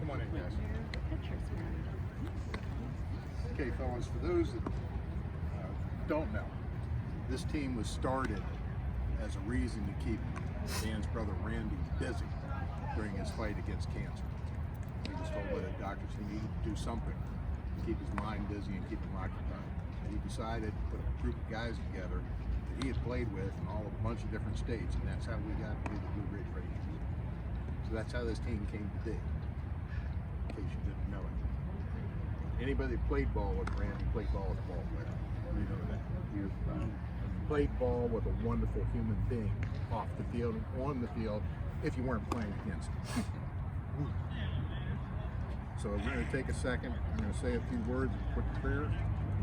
Come on in, guys. Okay, fellas, for those that don't know, this team was started as a reason to keep Dan's brother Randy busy during his fight against cancer. He was told by the doctors he needed to do something to keep his mind busy and keep him occupied. So he decided to put a group of guys together that he had played with in a bunch of different states, and that's how we got to be the Blue Ridge Rangers. So that's how this team came to be, in case you didn't know it. Anybody that played ball with Randy played ball with a ball player. You know that. You played ball with a wonderful human being off the field and on the field if you weren't playing against him. So we're going to take a second. I'm going to say a few words, a quick prayer.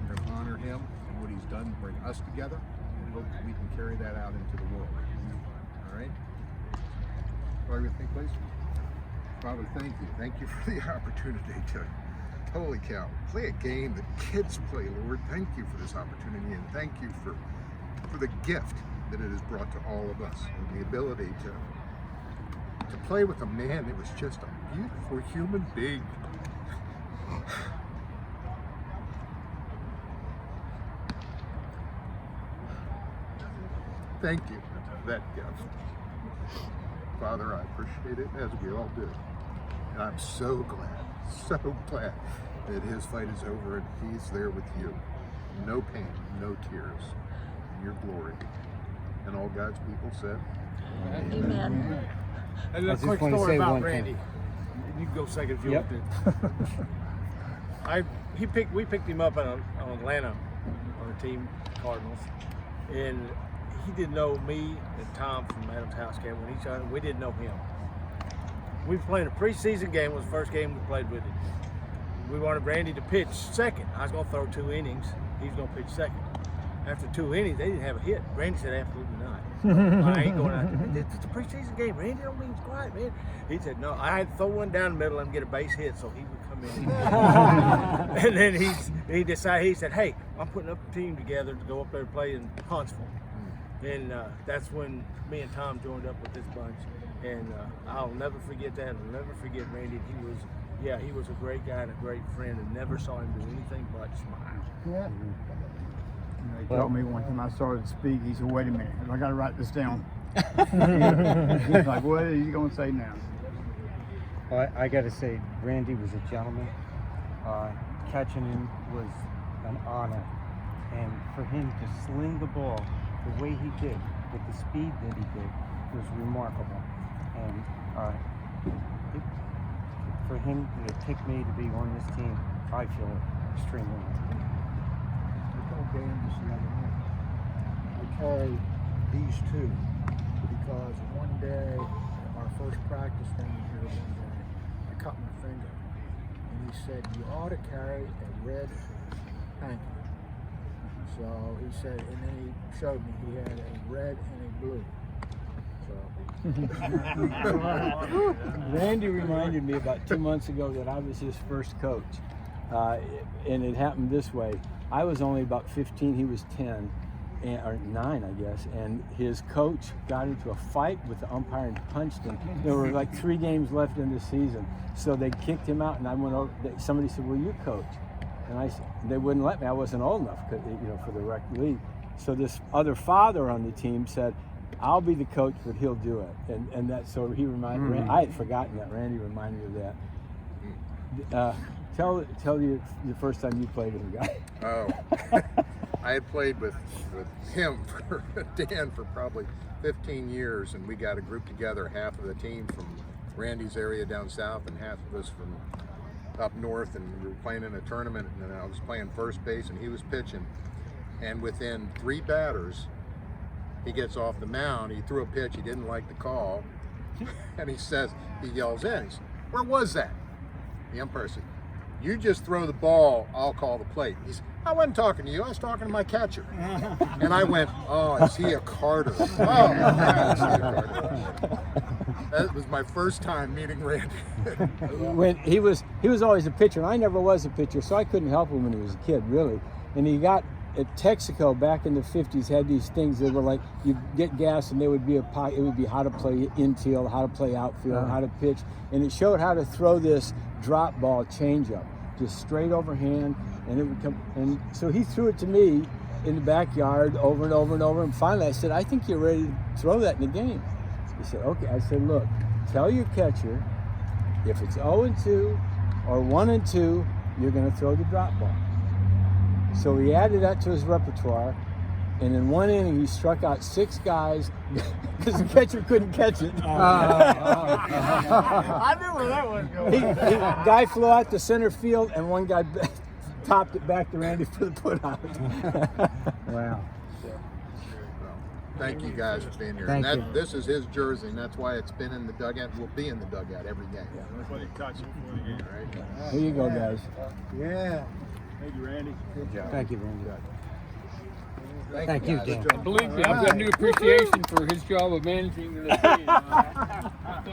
We're going to honor him and what he's done to bring us together, and hope that we can carry that out into the world. All right? Pray with me, please. Father, thank you. Thank you for the opportunity to, holy cow, play a game that kids play, Lord. Thank you for this opportunity, and thank you for the gift that it has brought to all of us, and the ability to play with a man that was just a beautiful human being. Thank you for that gift. Father, I appreciate it, as we all do. And I'm so glad that his fight is over and he's there with you. No pain, no tears, in your glory. And all God's people said, Amen. And a quick story about Randy. You can go second if you want to. We picked him up on Atlanta on the team, Cardinals, and he didn't know me and Tom from Adams House Camp when each other. We didn't know him. We were playing a preseason game. It was the first game we played with him. We wanted Randy to pitch second. I was going to throw 2 innings. He was going to pitch second. After 2 innings, they didn't have a hit. Randy said, absolutely not. I ain't going out there. It's a preseason game. Randy don't mean it's quiet, man. He said, no, I had to throw one down the middle and get a base hit so he would come in. And then he decided, he said, hey, I'm putting up a team together to go up there and play in Huntsville. And that's when me and Tom joined up with this bunch. And I'll never forget that. I'll never forget Randy. He was a great guy and a great friend, and never saw him do anything but smile. Yeah. He told me one time I started to speak, he said, wait a minute, I got to write this down. He's like, what are you going to say now? Well, I got to say, Randy was a gentleman. Catching him was an honor. And for him to sling the ball the way he did, with the speed that he did, was remarkable. And for him to pick me to be on this team, I feel extremely lucky. I carry these two because one day, our first practice thing here one day, I cut my finger. And he said, you ought to carry a red hanky. So he said, and then he showed me he had a red and a blue. Randy reminded me about 2 months ago that I was his first coach. And it happened this way. I was only about 15, he was 10, or 9, I guess, and his coach got into a fight with the umpire and punched him. There were like 3 games left in the season, so they kicked him out, and I went over, somebody said, will you coach? And they wouldn't let me, I wasn't old enough, for the rec league. So this other father on the team said, I'll be the coach, but he'll do it. And that, so he reminded me, I had forgotten that, Randy reminded me of that. Tell you the first time you played with a guy. Oh, I had played with him, Dan, for probably 15 years, and we got a group together, half of the team from Randy's area down south and half of us from up north, and we were playing in a tournament, and I was playing first base and he was pitching, and within 3 batters, he gets off the mound, he threw a pitch, he didn't like the call, and he yells in, he says, where was that? The umpire said, you just throw the ball, I'll call the plate. He said, I wasn't talking to you, I was talking to my catcher. And I went, oh, is he a Carter? Oh, God, is he a Carter? That was my first time meeting Randy. When he was always a pitcher, and I never was a pitcher, so I couldn't help him when he was a kid, really. And he got at Texaco back in the 50s had these things that were like you get gas and there would be it would be how to play infield, how to play outfield, how to pitch, and it showed how to throw this drop ball changeup, just straight overhand, and it would come. And so he threw it to me in the backyard over and over and over, and finally I said, I think you're ready to throw that in the game. He said, okay. I said, look, tell your catcher if it's 0-2 or 1-2, you're going to throw the drop ball. So he added that to his repertoire, and in one inning he struck out 6 guys because the catcher couldn't catch it. I knew where that was going. Guy flew out to center field, and one guy topped it back to Randy for the put out. Wow. Thank you guys for being here. Thank and you. This is his jersey, and that's why it's been in the dugout. Will be in the dugout every game. That's why they touch it before the game. All right. Here you go, guys. Yeah. Thank you, Randy. Good job. Thank you, Randy. Thank you, guys. Dan. Good job. Believe me, I've got a new appreciation for his job of managing the team.